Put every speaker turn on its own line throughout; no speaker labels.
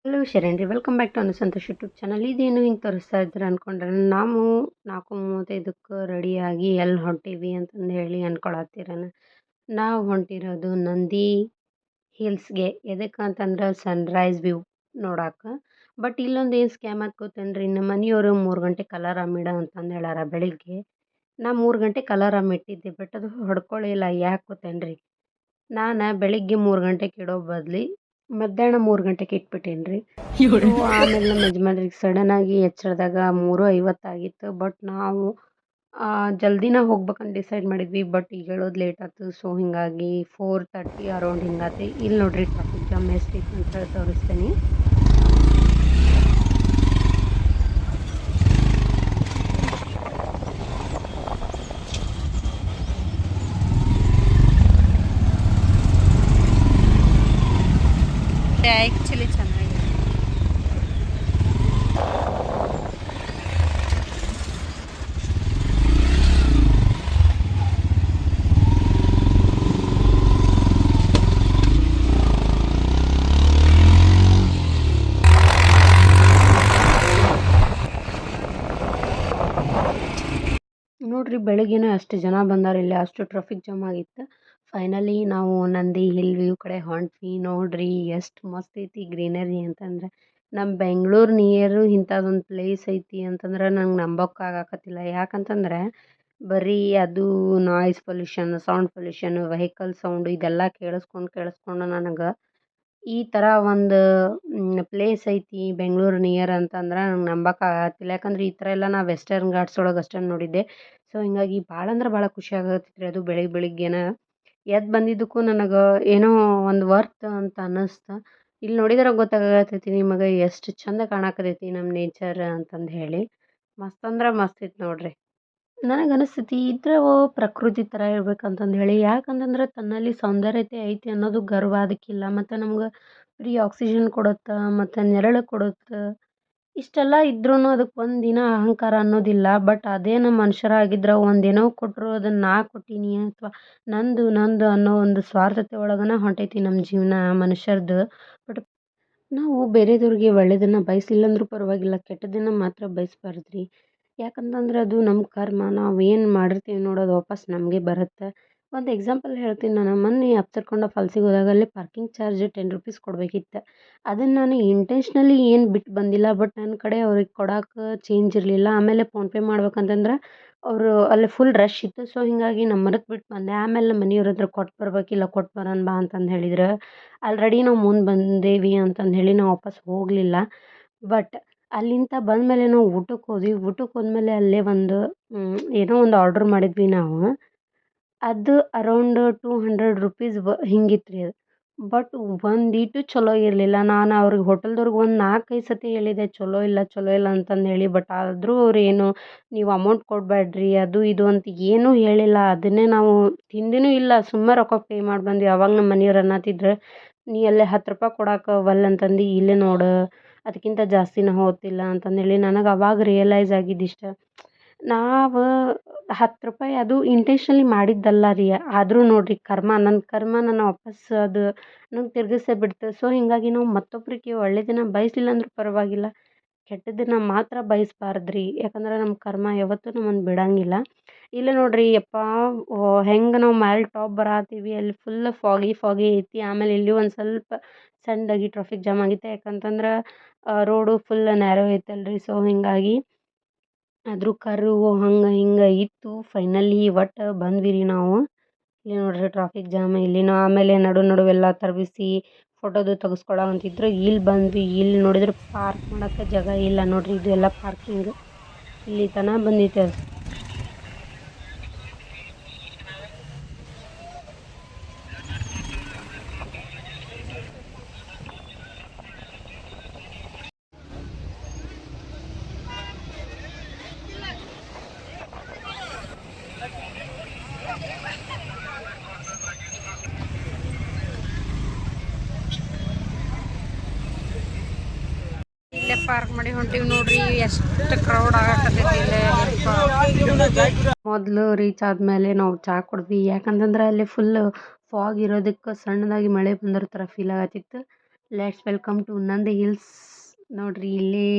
Hello ಶರಣ್ರಿ, welcome back to ಅನುಸಂತೋಷ್ YouTube channel. ಇದೇನು ಹಿಂಗೆ ತೋರಿಸ್ತಾ ಇದ್ರೆ ಅನ್ಕೊಂಡ್ರೆ ನಾವು 4:35ಕ್ಕೆ ರೆಡಿಯಾಗಿ ಎಲ್ಲಿ ಹೊಂಟೀವಿ ಅಂತಂದು ಹೇಳಿ ಅನ್ಕೊಳತ್ತೀರನ. ನಾವು ಹೊಂಟಿರೋದು ನಂದಿ ಹಿಲ್ಸ್ಗೆ. ಎದಕ್ಕೆ ಅಂತಂದ್ರೆ ಸನ್ರೈಸ್ ವ್ಯೂ ನೋಡಕ್ಕೆ. ಬಟ್ ಇಲ್ಲೊಂದು ಏನು ಸ್ಕ್ಯಾಮ್ ಆತ್ ಗೊತ್ತೇನ್ರಿ, ನಮ್ಮ ಮನೆಯವರು 3 ಗಂಟೆಗೆ ಅಲಾರಾಮ್ ಇಡ ಅಂತಂದು ಹೇಳಾರ ಬೆಳಿಗ್ಗೆ. ನಾ 3 ಗಂಟೆಗೆ ಅಲಾರಾಮ್ ಇಟ್ಟಿದ್ದೆ, ಬಟ್ ಅದು ಹೊಡ್ಕೊಳ್ಳಿಲ್ಲ. ಯಾಕೆ ಗೊತ್ತೇನ್ರಿ, ನಾನು ಬೆಳಿಗ್ಗೆ 3 ಗಂಟೆಗೆ ಇಡೋ ಬದ್ಲಿ ಮಧ್ಯಾಹ್ನ 3 ಗಂಟೆಗೆ ಇಟ್ಬಿಟ್ಟೇನ್ರಿ. ಆಮೇಲೆ ನಮ್ಮ ಯಜಮಾನ್ರಿಗೆ ಸಡನ್ನಾಗಿ ಎಚ್ಚರದಾಗ 3:50 ಆಗಿತ್ತು. ಬಟ್ ನಾವು ಜಲ್ದಿನ ಹೋಗ್ಬೇಕಂತ ಡಿಸೈಡ್ ಮಾಡಿದ್ವಿ. ಬಟ್ ಈಗ ಹೇಳೋದು ಲೇಟ್ ಆಯ್ತು. ಸೊ ಹಿಂಗಾಗಿ 4:30 ಅರೌಂಡ್ ಹಿಂಗಾತು. ಇಲ್ಲಿ ನೋಡ್ರಿ ಟ್ರಾಫಿಕ್ ಜಾಮ್ ಎಷ್ಟೈತೆ ಅಂತ ಹೇಳಿ ತೋರಿಸ್ತೀನಿ. ಆ್ಯಕ್ಚುಲಿ ಚೆನ್ನಾಗಿದೆ. ನೋಡ್ರಿ ಬೆಳಗ್ಗೆನೇ ಅಷ್ಟು ಜನ ಬಂದಾರ, ಇಲ್ಲಿ ಅಷ್ಟು ಟ್ರಾಫಿಕ್ ಜಾಮ್ ಆಗಿತ್ತು. ಫೈನಲಿ ನಾವು ನಂದಿ ಹಿಲ್ ವ್ಯೂ ಕಡೆ ಹೊಂಟ್ವಿ. ನೋಡ್ರಿ ಎಷ್ಟು ಮಸ್ತ್ ಐತಿ ಗ್ರೀನರಿ ಅಂತಂದ್ರೆ. ನಮ್ಮ ಬೆಂಗ್ಳೂರು ನಿಯರು ಇಂಥದ್ದೊಂದು ಪ್ಲೇಸ್ ಐತಿ ಅಂತಂದ್ರೆ ನಂಗೆ ನಂಬೋಕ್ಕಾಗಕತ್ತಿಲ್ಲ. ಯಾಕಂತಂದ್ರೆ ಬರೀ ಅದು noise pollution, sound pollution, vehicle sound ಇದೆಲ್ಲ ಕೇಳಿಸ್ಕೊಂಡು ನನಗೆ ಈ ಥರ ಒಂದು ಪ್ಲೇಸ್ ಐತಿ ಬೆಂಗ್ಳೂರು ನಿಯರ್ ಅಂತಂದ್ರೆ ನಂಗೆ ನಂಬೋಕ್ಕಾಗತ್ತಿಲ್ಲ. ಯಾಕಂದ್ರೆ ಈ ಥರ ಎಲ್ಲ ನಾ ವೆಸ್ಟರ್ನ್ ಘಾಟ್ಸ್ ಒಳಗೆ ಅಷ್ಟೇ ನೋಡಿದ್ದೆ. ಸೊ ಹಿಂಗಾಗಿ ಭಾಳ ಅಂದ್ರೆ ಭಾಳ ಖುಷಿ ಆಗತ್ತೈತ್ರಿ. ಅದು ಬೆಳಿಗ್ಗೆನ ಎದ್ದು ಬಂದಿದ್ದಕ್ಕೂ ನನಗೆ ಏನೋ ಒಂದು ವರ್ತ್ ಅಂತ ಅನ್ನಿಸ್ತು. ಇಲ್ಲಿ ನೋಡಿದ್ರೆ ಗೊತ್ತಾಗತೈತಿ ನಿಮಗೆ ಎಷ್ಟು ಚಂದ ಕಾಣಕತ್ತೈತಿ ನಮ್ಮ ನೇಚರ್ ಅಂತಂದು ಹೇಳಿ. ಮಸ್ತ್ ಅಂದ್ರೆ ಮಸ್ತ್ ಐತಿ ನೋಡ್ರಿ. ನನಗೆ ಅನಿಸ್ತೈತಿ ಇದ್ರ ಪ್ರಕೃತಿ ಥರ ಇರ್ಬೇಕಂತಂದು ಹೇಳಿ. ಯಾಕಂತಂದ್ರೆ ತನ್ನಲ್ಲಿ ಸೌಂದರ್ಯತೆ ಐತಿ ಅನ್ನೋದು ಗರ್ವ ಅದಕ್ಕಿಲ್ಲ. ಮತ್ತು ನಮ್ಗೆ ಫ್ರೀ ಆಕ್ಸಿಜನ್ ಕೊಡುತ್ತೆ, ಮತ್ತು ನೆರಳು ಕೊಡುತ್ತೆ. ಇಷ್ಟೆಲ್ಲ ಇದ್ರೂ ಅದಕ್ಕೆ ಒಂದಿನ ಅಹಂಕಾರ ಅನ್ನೋದಿಲ್ಲ. ಬಟ್ ಅದೇ ನಮ್ಮ ಮನುಷ್ಯರಾಗಿದ್ರೆ ಒಂದೇನೋ ಕೊಟ್ಟರು ಅದನ್ನು ನಾ ಕೊಟ್ಟೀನಿ ಅಥವಾ ನಂದು ನಂದು ಅನ್ನೋ ಒಂದು ಸ್ವಾರ್ಥತೆ ಒಳಗನ ಹೊಂಟೈತಿ ನಮ್ಮ ಜೀವನ ಮನುಷ್ಯರದು. ಬಟ್ ನಾವು ಬೇರೆದವ್ರಿಗೆ ಒಳ್ಳೆಯದನ್ನು ಬಯಸಲಿಲ್ಲ ಅಂದ್ರೂ ಪರವಾಗಿಲ್ಲ, ಕೆಟ್ಟದ್ದನ್ನು ಮಾತ್ರ ಬಯಸ್ಬಾರ್ದ್ರಿ. ಯಾಕಂತಂದ್ರೆ ಅದು ನಮ್ಮ ಕರ್ಮ. ನಾವು ಏನು ಮಾಡಿರ್ತೀವಿ ನೋಡೋದು ವಾಪಸ್ ನಮಗೆ ಬರುತ್ತೆ. ಒಂದು ಎಕ್ಸಾಂಪಲ್ ಹೇಳ್ತೀನಿ. ನಾನು ಮೊನ್ನೆ ಅಪ್ಸರ್ಕೊಂಡ ಫಾಲ್ಸಿಗೆ ಹೋದಾಗ ಅಲ್ಲಿ ಪಾರ್ಕಿಂಗ್ ಚಾರ್ಜ್ 10 ರೂಪೀಸ್ ಕೊಡಬೇಕಿತ್ತು. ಅದನ್ನು ನಾನು ಇಂಟೆನ್ಷ್ನಲಿ ಏನು ಬಿಟ್ಟು ಬಂದಿಲ್ಲ. ಬಟ್ ನನ್ನ ಕಡೆ ಅವ್ರಿಗೆ ಕೊಡೋಕೆ ಚೇಂಜ್ ಇರಲಿಲ್ಲ. ಆಮೇಲೆ ಫೋನ್ಪೇ ಮಾಡ್ಬೇಕಂತಂದ್ರೆ ಅವರು ಅಲ್ಲಿ ಫುಲ್ ರಶ್ ಇತ್ತು. ಸೊ ಹಿಂಗಾಗಿ ನಾನು ಮರೆತು ಬಿಟ್ಟು ಬಂದೆ. ಆಮೇಲೆ ನಮ್ಮ ಮನೆಯವ್ರ ಹತ್ರ ಕೊಟ್ಟು ಬರ್ಬೇಕಿಲ್ಲ, ಕೊಟ್ಟು ಬರೋಣ ಬಾ ಅಂತಂದು ಹೇಳಿದ್ರು. ಆಲ್ರೆಡಿ ನಾವು ಮುಂದೆ ಬಂದೇವಿ ಅಂತಂದು ಹೇಳಿ ನಾವು ವಾಪಸ್ ಹೋಗಲಿಲ್ಲ. ಬಟ್ ಅಲ್ಲಿಂದ ಬಂದಮೇಲೆ ನಾವು ಊಟಕ್ಕೆ ಹೋದ್ವಿ. ಊಟಕ್ಕೆ ಹೋದ್ಮೇಲೆ ಅಲ್ಲೇ ಒಂದು ಏನೋ ಒಂದು ಆರ್ಡ್ರ್ ಮಾಡಿದ್ವಿ ನಾವು. ಅದು ಅರೌಂಡ್ 200 ರೂಪೀಸ್ ಹಿಂಗಿತ್ತು ರೀ ಅದು. ಬಟ್ ಒಂದೀಟು ಚಲೋ ಇರಲಿಲ್ಲ. ನಾನು ಅವ್ರಿಗೆ ಹೋಟೆಲ್ದವ್ರಿಗೆ ಒಂದು 4-5 ಸತಿ ಹೇಳಿದೆ ಚಲೋ ಇಲ್ಲ ಚಲೋ ಇಲ್ಲ ಅಂತಂದು ಹೇಳಿ. ಬಟ್ ಆದರೂ ಅವ್ರು ಏನು ನೀವು ಅಮೌಂಟ್ ಕೊಡಬೇಡ್ರಿ ಅದು ಇದು ಅಂತ ಏನೂ ಹೇಳಿಲ್ಲ. ಅದನ್ನೇ ನಾವು ತಿಂದಿನೂ ಇಲ್ಲ, ಸುಮ್ಮ ರೊಕ್ಕ ಪೇ ಮಾಡಿ ಬಂದ್ವಿ. ಅವಾಗ ನಮ್ಮ ಮನೆಯವ್ರು ಅನ್ನತ್ತಿದ್ರು, ನೀ ಅಲ್ಲೇ 10 ರೂಪಾಯಿ ಕೊಡಕ್ಕೆ ಒಲ್ಲೆ ಅಂತಂದು ಇಲ್ಲೇ ನೋಡು, ಅದಕ್ಕಿಂತ ಜಾಸ್ತಿ ನಾ ಹೋಗ್ತಿಲ್ಲ ಅಂತಂದೇಳಿ. ನನಗೆ ಅವಾಗ ರಿಯಲೈಸ್ ಆಗಿದ್ದಿಷ್ಟ, ನಾವು 10 ರೂಪಾಯಿ ಅದು ಇಂಟೆನ್ಷನಲಿ ಮಾಡಿದ್ದಲ್ಲ ರೀ. ಆದರೂ ನೋಡಿರಿ ಕರ್ಮ, ನನ್ನ ಕರ್ಮ ನನ್ನ ವಾಪಸ್ ಅದು ನಂಗೆ ತಿರುಗಿಸೇ ಬಿಡ್ತು. ಸೊ ಹಿಂಗಾಗಿ ನಾವು ಮತ್ತೊಬ್ಬರಿಗೆ ಒಳ್ಳೆಯದನ್ನ ಬಯಸಲಿಲ್ಲ ಅಂದ್ರೂ ಪರವಾಗಿಲ್ಲ, ಕೆಟ್ಟದ್ದನ್ನು ಮಾತ್ರ ಬಯಸ್ಬಾರ್ದ್ರಿ. ಯಾಕಂದ್ರೆ ನಮ್ಮ ಕರ್ಮ ಯಾವತ್ತೂ ನಮ್ಮನ್ನು ಬಿಡಂಗಿಲ್ಲ. ಇಲ್ಲೇ ನೋಡ್ರಿ ಯಪ್ಪಾ ಹೆಂಗೆ ನಾವು ಮ್ಯಾಲೆ ಟಾಪ್ ಬರತ್ತೀವಿ, ಅಲ್ಲಿ ಫುಲ್ ಫಾಗಿ ಐತಿ. ಆಮೇಲೆ ಇಲ್ಲಿ ಒಂದು ಸ್ವಲ್ಪ ಸಣ್ಣದಾಗಿ ಟ್ರಾಫಿಕ್ ಜಾಮ್ ಆಗಿತ್ತು. ಯಾಕಂತಂದ್ರೆ ರೋಡು ಫುಲ್ ನ್ಯಾರೋ ಐತಲ್ರಿ. ಸೊ ಹಿಂಗಾಗಿ ಆದರೂ ಕರ್ವು ಹಂಗೆ ಹಿಂಗೆ ಇತ್ತು. ಫೈನಲಿ ಒಟ್ಟು ಬಂದ್ವಿ ರೀ ನಾವು. ಇಲ್ಲಿ ನೋಡ್ರಿ ಟ್ರಾಫಿಕ್ ಜಾಮ್ ಇಲ್ಲಿನೂ. ಆಮೇಲೆ ನಡುವೆಲ್ಲ ತರ್ಬಿಸಿ ಫೋಟೋದು ತೆಗೆಸ್ಕೊಳ್ಳೋಂತಿದ್ರು. ಇಲ್ಲಿ ಬಂದ್ವಿ. ಇಲ್ಲಿ ನೋಡಿದ್ರೆ ಪಾರ್ಕ್ ಮಾಡೋಕ್ಕೆ ಜಾಗ ಇಲ್ಲ ನೋಡ್ರಿ. ಇದು ಎಲ್ಲ ಪಾರ್ಕಿಂಗ್ ಇಲ್ಲಿ ತನಕ ಬಂದೈತೆ ಅದು. ಇಲ್ಲೇ ಪಾರ್ಕ್ ಮಾಡಿ ಹೊಂಟಿವಿ ನೋಡ್ರಿ. ಎಷ್ಟು ಕ್ರೌಡ್ ಆಗಕತ್ತೈತಿ ಇಲ್ಲೇ. ಮೊದಲು ರೀಚ್ ಆದಮೇಲೆ ನಾವು ಚಹಾ ಕುಡಿದ್ವಿ. ಯಾಕಂತಂದ್ರೆ ಅಲ್ಲಿ ಫುಲ್ ಫಾಗ್ ಇರೋದಕ್ಕೆ ಸಣ್ಣದಾಗಿ ಮಳೆ ಬಂದಿರೋ ಥರ ಫೀಲ್ ಆಗತ್ತಿತ್ತು. Let's welcome to Nandi Hills. ನೋಡ್ರಿ ಇಲ್ಲಿ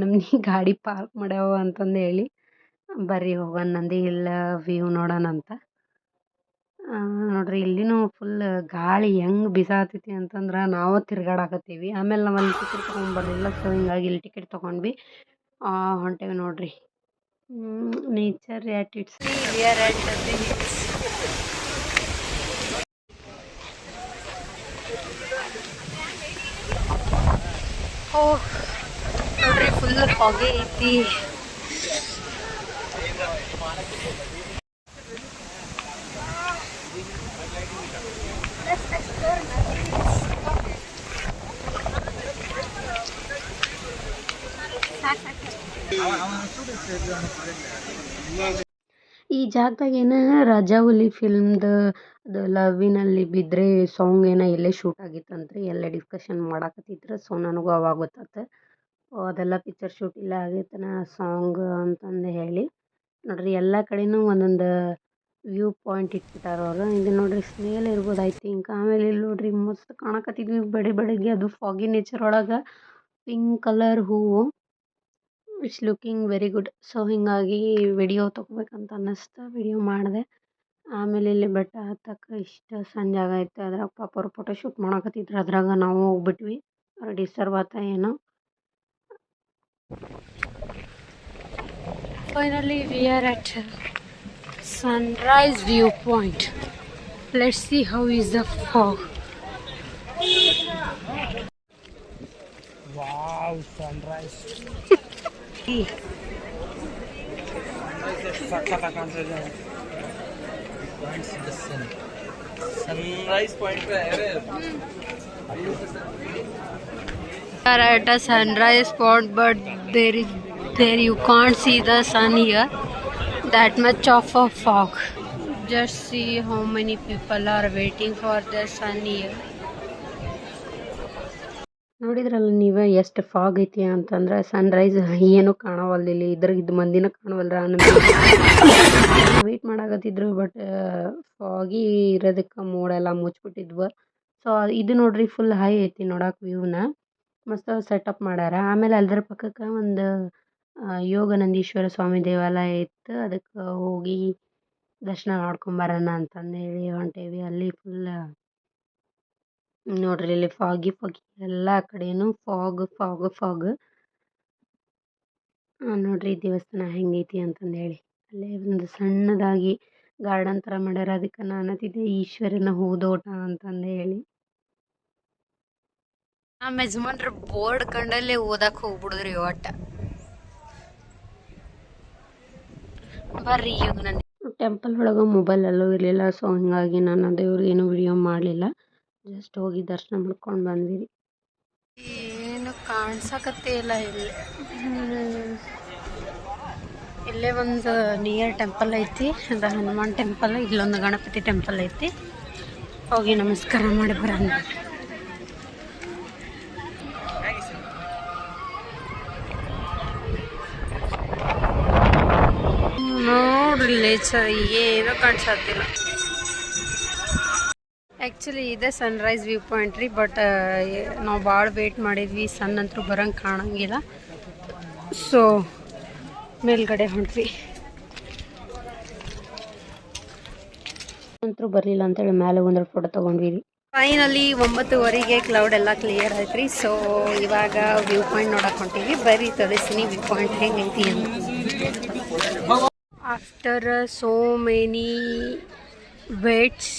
ನಮ್ನಿ ಗಾಡಿ ಪಾರ್ಕ್ ಮಾಡ್ಯಾವ ಅಂತಂದು ಹೇಳಿ ಬರ್ರಿ ಹೋಗೋಣ ನಂದಿ ಹಿಲ್ ವ್ಯೂ ನೋಡೋಣ ಅಂತ. ನೋಡ್ರಿ ಇಲ್ಲಿನೂ ಫುಲ್ ಗಾಳಿ ಹೆಂಗ್ ಬಿಸಾತೈತಿ ಅಂತಂದ್ರೆ ನಾವು ತಿರ್ಗಾಡಕತ್ತೀವಿ. ಆಮೇಲೆ ನಾವು ಅಲ್ಲಿ ಟಿಕೆಟ್ ತೊಗೊಂಡ್ಬರ್ಲಿಲ್ಲ, ಸೊ ಹಿಂಗಾಗಿ ಇಲ್ಲಿ ಟಿಕೆಟ್ ತೊಗೊಂಡ್ವಿ ಹೊಂಟೇವಿ ನೋಡ್ರಿ. Nature at it's we are at Nandi Hills. ನೋಡ್ರಿ ಫುಲ್ ಫಾಗಿ ಐತಿ. ಈ ಜಾಗದಾಗ ಏನ ರಾಜಾಹುಲಿ ಫಿಲ್ಮ್ದು ಅದು ಲವ್ವಿನಲ್ಲಿ ಬಿದ್ದರೆ ಸಾಂಗ್ ಏನೋ ಇಲ್ಲೇ ಶೂಟ್ ಆಗಿತ್ತಂತ್ರಿ. ಎಲ್ಲ ಡಿಸ್ಕಷನ್ ಮಾಡಾಕತ್ತಿದ್ರು. ಸೊ ನನಗೂ ಅವಾಗ ಗೊತ್ತಾತು ಅದೆಲ್ಲ ಪಿಕ್ಚರ್ ಶೂಟ್ ಇಲ್ಲೇ ಆಗೈತನ ಸಾಂಗ್ ಅಂತಂದು ಹೇಳಿ. ನೋಡ್ರಿ ಎಲ್ಲ ಕಡೆನೂ ಒಂದೊಂದು ವ್ಯೂ ಪಾಯಿಂಟ್ ಇಟ್ಬಿಟ್ಟಾರ ಅವರು. ಇದು ನೋಡ್ರಿ ಸ್ನೇಲ್ ಇರ್ಬೋದು ಐ ಥಿಂಕ್. ಆಮೇಲೆ ಇಲ್ಲಿ ನೋಡ್ರಿ ಮಸ್ತ್ ಕಾಣಕತ್ತಿದ್ವಿ ಬೆಳಗ್ಗೆ ಅದು ಫಾಗಿ ನೇಚರ್ ಒಳಗೆ ಪಿಂಕ್ ಕಲರ್ ಹೂವು. It's looking very good. So ಹಿಂಗಾಗಿ ವಿಡಿಯೋ ತೊಗೋಬೇಕಂತ ಅನ್ನಿಸ್ತು, ವಿಡಿಯೋ ಮಾಡಿದೆ. ಆಮೇಲೆ ಇಲ್ಲಿ ಬೆಟ್ಟ ಹತ್ತಕ್ಕೆ ಇಷ್ಟು ಸಣ್ಣ ಜಾಗ ಇತ್ತು, ಅದ್ರಾಗ ಪಾಪ ಅವ್ರು ಫೋಟೋ ಶೂಟ್ ಮಾಡಕತ್ತಿದ್ರು. ಅದ್ರಾಗ ನಾವು ಹೋಗ್ಬಿಟ್ವಿ, ಡಿಸ್ಟರ್ಬ್ ಆತ ಏನೋ. Finally we are at Sunrise view point. Let's see how is the fog.
Wow, sunrise. Sunrise point पे है रे.
We are at a sunrise spot, but there you can't see the sun here. That much of a fog. Just see how many people are waiting for the sun here. ನೋಡಿದ್ರಲ್ಲ ನೀವೇ ಎಷ್ಟು fog ಐತಿ ಅಂತಂದ್ರೆ Sunrise ಏನೂ ಕಾಣವಲ್ದಿಲ್ಲಿ. ಇದ್ರಾಗಿದ್ದ ಮಂದಿನ ಕಾಣವಲ್ರ. Weight ಮಾಡಾಕತ್ತಿದ್ರು, but ಫಾಗಿ ಇರೋದಕ್ಕೆ ಮೋಡೆಲ್ಲ ಮುಚ್ಚಿಬಿಟ್ಟಿದ್ವು. So ಇದು ನೋಡ್ರಿ ಫುಲ್ ಹೈ ಐತಿ ನೋಡಕ್ಕೆ ವ್ಯೂನ. ಮಸ್ತ್ ಸೆಟಪ್ ಮಾಡ್ಯಾರ. ಆಮೇಲೆ ಅಲ್ದ್ರ ಪಕ್ಕಕ್ಕೆ ಒಂದು ಯೋಗನಂದೀಶ್ವರ ಸ್ವಾಮಿ ದೇವಾಲಯ ಇತ್ತು. ಅದಕ್ಕೆ ಹೋಗಿ ದರ್ಶನ ಮಾಡ್ಕೊಂಬರೋಣ ಅಂತಂದು ಹೇಳಿ ಹೊಂಟೇವಿ. ಅಲ್ಲಿ ಫುಲ್ ನೋಡ್ರಿ ಇಲ್ಲಿ ಫಾಗಿ ಎಲ್ಲ ಕಡೆನೂ ಫಾಗ್. ನೋಡ್ರಿ ದೇವಸ್ಥಾನ ಹೆಂಗೈತಿ ಅಂತಂದು ಹೇಳಿ. ಅಲ್ಲೇ ಒಂದು ಸಣ್ಣದಾಗಿ ಗಾರ್ಡನ್ ಥರ ಮಾಡ್ಯಾರ. ಅದಕ್ಕೆ ನಾನು ಅನ್ನತ್ತಿದ್ದೆ ಈಶ್ವರನ ಹೂದೋಟ ಅಂತಂದು ಹೇಳಿ. ನಮ್ಮ ಯಜಮಾನ್ರ ಬೋರ್ಡ್ ಕಂಡಲ್ಲೇ ಓದಕ್ಕೆ ಹೋಗ್ಬಿಡುದ್ರಿ ಒಟ್ಟ. ಬರ್ರಿ ಈಗ ನನ್ನ ಟೆಂಪಲ್ ಒಳಗೆ ಮೊಬೈಲ್ ಎಲ್ಲೂ ಇರಲಿಲ್ಲ. ಸೊ ಹಿಂಗಾಗಿ ನಾನು ದೇವ್ರಿಗೇನು ವಿಡಿಯೋ ಮಾಡಲಿಲ್ಲ, ಜಸ್ಟ್ ಹೋಗಿ ದರ್ಶನ ಮಾಡ್ಕೊಂಡು ಬಂದ್ವಿ. ಏನು ಕಾಣಿಸಕತ್ತೇ ಇಲ್ಲ ಇಲ್ಲಿ. ಇಲ್ಲೇ ಒಂದು ನಿಯರ್ ಟೆಂಪಲ್ ಐತಿ, ಅದು ಹನುಮಾನ್ ಟೆಂಪಲ್. ಇಲ್ಲೊಂದು ಗಣಪತಿ ಟೆಂಪಲ್ ಐತಿ. ಹೋಗಿ ನಮಸ್ಕಾರ ಮಾಡಿ ಬರೋಣ. ನೋಡ್ರಿ ನೇಚರ್ ಏನೂ ಕಾಣಿಸತ್ತಿಲ್ಲ. ಆ್ಯಕ್ಚುಲಿ ಇದೆ ಸನ್ರೈಸ್ ವ್ಯೂ ಪಾಯಿಂಟ್ ರೀ, ಬಟ್ ನಾವು ಭಾಳ ವೇಟ್ ಮಾಡಿದ್ವಿ. ಸನ್ ಅಂತೂ ಬರೋಂಗೆ ಕಾಣಂಗಿಲ್ಲ. ಸೊ ಮೇಲ್ಗಡೆ ಹೊಂಟ್ವಿ. ಅಂತೂ ಬರಲಿಲ್ಲ ಅಂತೇಳಿ ಮೇಲೆ ಒಂದು ಫೋಟೋ ತೊಗೊಂಡ್ವಿ ರೀ. ಫೈನಲಿ 9:30ಗೆ ಕ್ಲೌಡ್ ಎಲ್ಲ ಕ್ಲಿಯರ್ ಆಯ್ತು ರೀ. ಸೊ ಇವಾಗ ವ್ಯೂ ಪಾಯಿಂಟ್ ನೋಡಕ್ಕೆ ಹೊಂಟೀವಿ. ಬರೀ ತೋರಿಸ್ತೀನಿ ವ್ಯೂ ಪಾಯಿಂಟ್ ಹೆಂಗೈತಿ ಅಂತ. After so many weights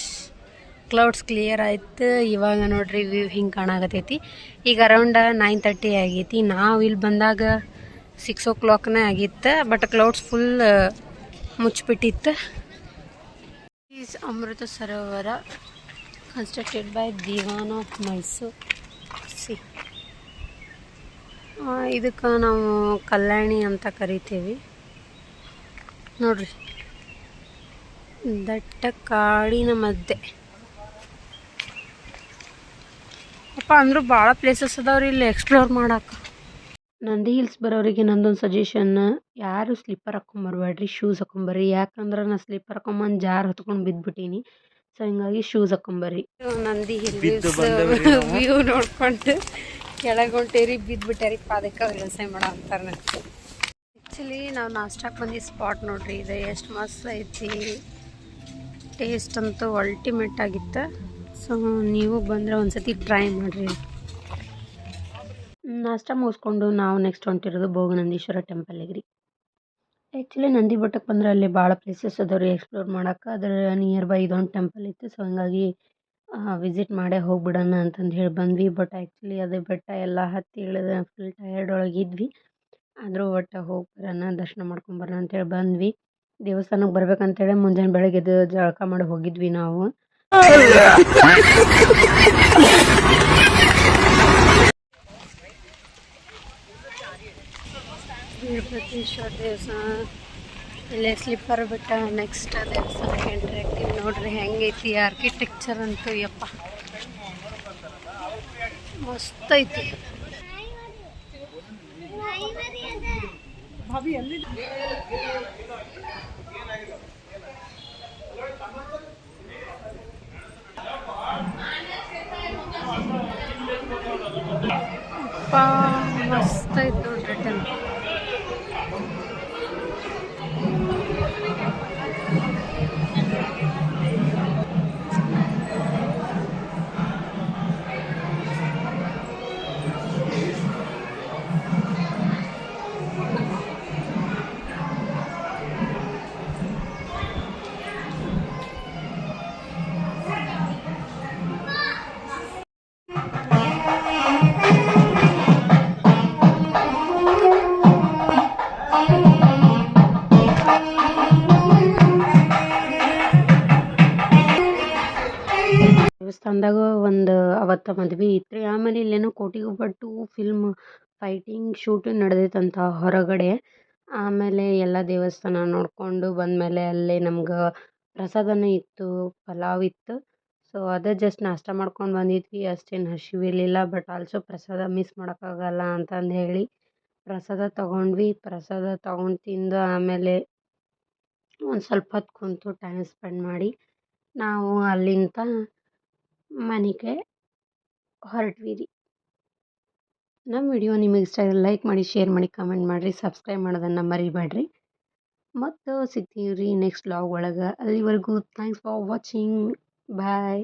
clouds clear ಆಯ್ತು. ಇವಾಗ ನೋಡ್ರಿ ವ್ಯೂ ಹಿಂಗೆ ಕಾಣಾಕತ್ತೈತಿ. ಈಗ ಅರೌಂಡ್ 9:30 ಆಗೈತಿ. ನಾವು ಇಲ್ಲಿ ಬಂದಾಗ 6 o'clock ಆಗಿತ್ತು, ಬಟ್ ಕ್ಲೌಡ್ಸ್ ಫುಲ್ ಮುಚ್ಚಿಬಿಟ್ಟಿತ್ತು. Is Amrita Sarovara constructed by Diwan of Mysuru. See ಇದಕ್ಕೆ ನಾವು ಕಲ್ಯಾಣಿ ಅಂತ ಕರಿತೀವಿ. ನೋಡ್ರಿ ದಟ್ಟ ಕಾಡಿನ ಮಧ್ಯೆ ಅಪ್ಪ ಅಂದರೂ ಭಾಳ ಪ್ಲೇಸಸ್ ಅದಾವ್ರಿ ಇಲ್ಲಿ ಎಕ್ಸ್ಪ್ಲೋರ್ ಮಾಡಕ್ಕೆ. ನಂದಿ ಹಿಲ್ಸ್ ಬರೋರಿಗೆ ನಂದೊಂದು ಸಜೆಷನ್, ಯಾರು ಸ್ಲಿಪ್ಪರ್ ಹಾಕ್ಕೊಂಬರ್ಬೇಡ್ರಿ, ಶೂಸ್ ಹಾಕ್ಕೊಂಬರ್ರಿ. ಯಾಕಂದ್ರೆ ನಾನು ಸ್ಲಿಪ್ಪರ್ ಹಾಕ್ಕೊಂಬಂದು ಜಾರ್ ಹೊತ್ಕೊಂಡು ಬಿದ್ದುಬಿಟ್ಟೀನಿ. ಸೊ ಹಿಂಗಾಗಿ ಶೂಸ್ ಹಾಕೊಂಬರ್ರಿ. ನಂದಿ
ಬಿದ್ದು ಬಂದವ್ರಿ ನಾವು.
ವ್ಯೂ ನೋಡ್ಕೊಂಡು ಕೆಳಗೆ ಹೊಂಟೇರಿ ಬಿದ್ದುಬಿಟ್ಟಾರಿ ಪಾದಕ್ಕೆ ಅವ್ರು ವ್ಯವಸಾಯ ಮಾಡೋ ಅಂತಾರೆ. ಆ್ಯಕ್ಚುಲಿ ನಾವು ನಾಷ್ಟಕ್ಕೆ ಬಂದು ಸ್ಪಾಟ್ ನೋಡ್ರಿ, ಇದು ಎಷ್ಟು ಮಸ್ತ್ ಐತಿ, ಟೇಸ್ಟ್ ಅಂತೂ ಅಲ್ಟಿಮೇಟ್ ಆಗಿತ್ತು. ಸೊ ನೀವು ಬಂದರೆ ಒಂದ್ಸತಿ ಟ್ರೈ ಮಾಡಿರಿ. ನಾಷ್ಟ ಮುಗಿಸ್ಕೊಂಡು ನಾವು ನೆಕ್ಸ್ಟ್ ಹೊಂಟಿರೋದು ಭೋಗನಂದೀಶ್ವರ ಟೆಂಪಲ್ಗೆ ರೀ. ಆ್ಯಕ್ಚುಲಿ ನಂದಿ ಬೆಟ್ಟಕ್ಕೆ ಬಂದರೆ ಅಲ್ಲಿ ಭಾಳ ಪ್ಲೇಸಸ್ ಅದಾವೆ ರೀ ಎಕ್ಸ್ಪ್ಲೋರ್ ಮಾಡೋಕೆ. ಅದರ ನಿಯರ್ ಬೈ ಇದೊಂದು ಟೆಂಪಲ್ ಇತ್ತು. ಸೊ ಹಂಗಾಗಿ ವಿಸಿಟ್ ಮಾಡೇ ಹೋಗ್ಬಿಡೋಣ ಅಂತಂದು ಹೇಳಿ ಬಂದ್ವಿ. ಬಟ್ ಆ್ಯಕ್ಚುಲಿ ಅದು ಬೆಟ್ಟ ಎಲ್ಲ ಹತ್ತಿ ಇಳಿದು ಫುಲ್ ಟಯರ್ಡ್ ಒಳಗಿದ್ವಿ. ಆದರೂ ಒಟ್ಟು ಹೋಗಿ ಬರೋಣ, ದರ್ಶನ ಮಾಡ್ಕೊಂಬರೋಣ ಅಂತೇಳಿ ಬಂದ್ವಿ. ದೇವಸ್ಥಾನಕ್ಕೆ ಬರ್ಬೇಕಂತೇಳಿ ಮುಂಜಾನೆ ಬೆಳಗ್ಗೆ ಎದ್ದು ಜಳಕ ಮಾಡಿ ಹೋಗಿದ್ವಿ ನಾವು. ವೀರಭದ್ರೇಶ್ವರ ದೇವಸ್ಥಾನ, ಇಲ್ಲೇ ಸ್ಲಿಪ್ಪರ್ ಬೆಟ್ಟ ನೆಕ್ಸ್ಟ್ ದೇವಸ್ಥಾನಕ್ಕೆ ಎಂಟ್ರಿ ಆಗ್ತೀವಿ. ನೋಡ್ರಿ ಹೆಂಗೈತಿ ಆರ್ಕಿಟೆಕ್ಚರ್ ಅಂತೂ, ಯಪ್ಪ ಮಸ್ತ್ ಐತಿ. ಮಸ್ತ್ ಐತಿ ನೋಡ್ರಿ ಟೆಂಪಲ್. ದೇವಸ್ಥಾನದಾಗ ಒಂದು ಅವತ್ತು ಮದ್ವೆ ಇತ್ತು. ಆಮೇಲೆ ಇಲ್ಲೇನೋ ಕೋಟಿಗೊಬ್ಬಟ್ಟು ಫಿಲ್ಮ್ ಫೈಟಿಂಗ್ ಶೂಟ್ ನಡೆದೈತಂತ ಹೊರಗಡೆ. ಆಮೇಲೆ ಎಲ್ಲ ದೇವಸ್ಥಾನ ನೋಡಿಕೊಂಡು ಬಂದಮೇಲೆ ಅಲ್ಲೇ ನಮ್ಗೆ ಪ್ರಸಾದನೂ ಇತ್ತು, ಪಲಾವ್ ಇತ್ತು. ಸೊ ಅದೇ ಜಸ್ಟ್ ನಾಷ್ಟ ಮಾಡ್ಕೊಂಡು ಬಂದಿದ್ವಿ, ಅಷ್ಟೇನು ಹಸಿವಿರಲಿಲ್ಲ. ಬಟ್ ಆಲ್ಸೋ ಪ್ರಸಾದ ಮಿಸ್ ಮಾಡೋಕ್ಕಾಗಲ್ಲ ಅಂತಂದು ಹೇಳಿ ಪ್ರಸಾದ ತೊಗೊಂಡ್ವಿ. ಪ್ರಸಾದ ತೊಗೊಂಡು ತಿಂದು ಆಮೇಲೆ ಒಂದು ಸ್ವಲ್ಪ ಹೊತ್ತು ಕುಂತು ಟೈಮ್ ಸ್ಪೆಂಡ್ ಮಾಡಿ ನಾವು ಅಲ್ಲಿಂದ ಮನೆಗೆ ಹೊರಟ್ವಿ ರೀ. ನಮ್ಮ ವಿಡಿಯೋ ನಿಮಗೆ ಇಷ್ಟ ಆದರೆ ಲೈಕ್ ಮಾಡಿ, ಶೇರ್ ಮಾಡಿ, ಕಮೆಂಟ್ ಮಾಡಿರಿ, ಸಬ್ಸ್ಕ್ರೈಬ್ ಮಾಡೋದನ್ನು ಮರಿಬೇಡ್ರಿ. ಮತ್ತು ಸಿಗ್ತೀವಿ ರೀ ನೆಕ್ಸ್ಟ್ ವ್ಲಾಗ್ ಒಳಗೆ. ಅಲ್ಲಿವರೆಗೂ ಥ್ಯಾಂಕ್ಸ್ ಫಾರ್ ವಾಚಿಂಗ್. ಬಾಯ್.